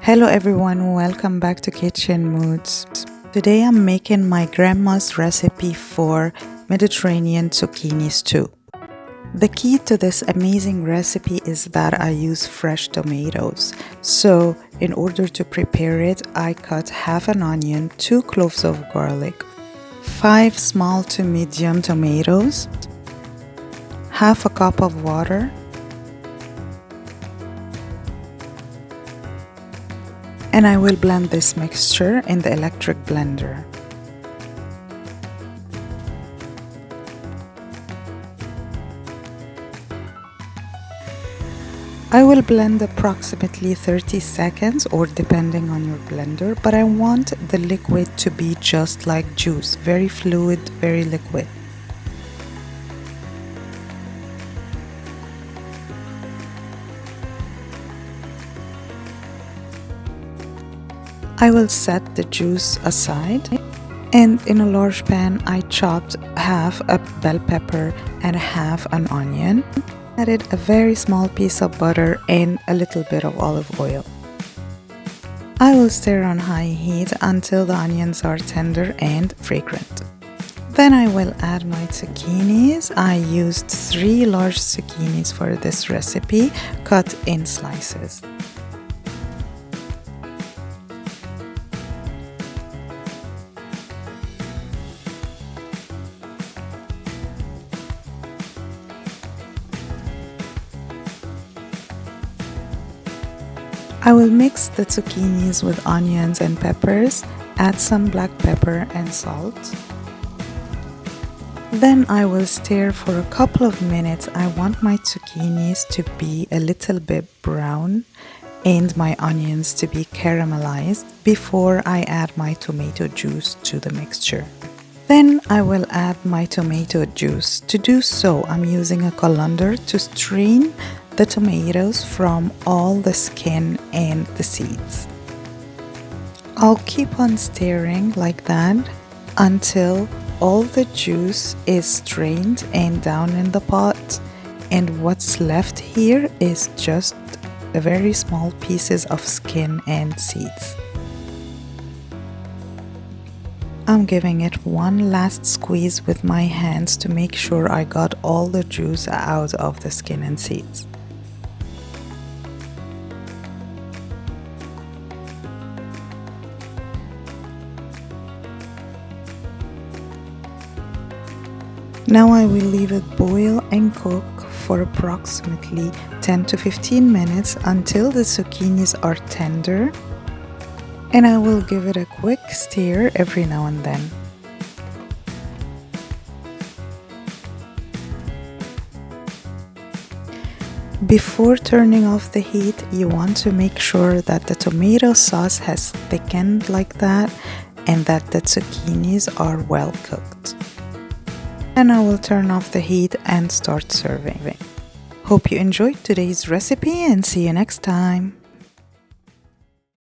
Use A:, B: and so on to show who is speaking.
A: Hello everyone, welcome back to Kitchen Moods. Today I'm making my grandma's recipe for Mediterranean zucchini stew. The key to this amazing recipe is that I use fresh tomatoes. So in order to prepare it, I cut half an onion, 2 cloves of garlic, 5 small to medium tomatoes, half a cup of water, and I will blend this mixture in the electric blender. I will blend approximately 30 seconds or depending on your blender, but I want the liquid to be just like juice, very fluid, very liquid. I will set the juice aside, and in a large pan I chopped half a bell pepper and half an onion. Added a very small piece of butter and a little bit of olive oil. I will stir on high heat until the onions are tender and fragrant. Then I will add my zucchinis. I used 3 large zucchinis for this recipe, cut in slices. I will mix the zucchinis with onions and peppers, add some black pepper and salt. Then I will stir for a couple of minutes. I want my zucchinis to be a little bit brown and my onions to be caramelized before I add my tomato juice to the mixture. Then I will add my tomato juice. To do so, I'm using a colander to strain the tomatoes from all the skin and the seeds. I'll keep on stirring like that until all the juice is strained and down in the pot, and what's left here is just very small pieces of skin and seeds. I'm giving it one last squeeze with my hands to make sure I got all the juice out of the skin and seeds. Now I will leave it boil and cook for approximately 10 to 15 minutes until the zucchinis are tender, and I will give it a quick stir every now and then. Before turning off the heat, you want to make sure that the tomato sauce has thickened like that and that the zucchinis are well cooked. And I will turn off the heat and start serving. Hope you enjoyed today's recipe and see you next time.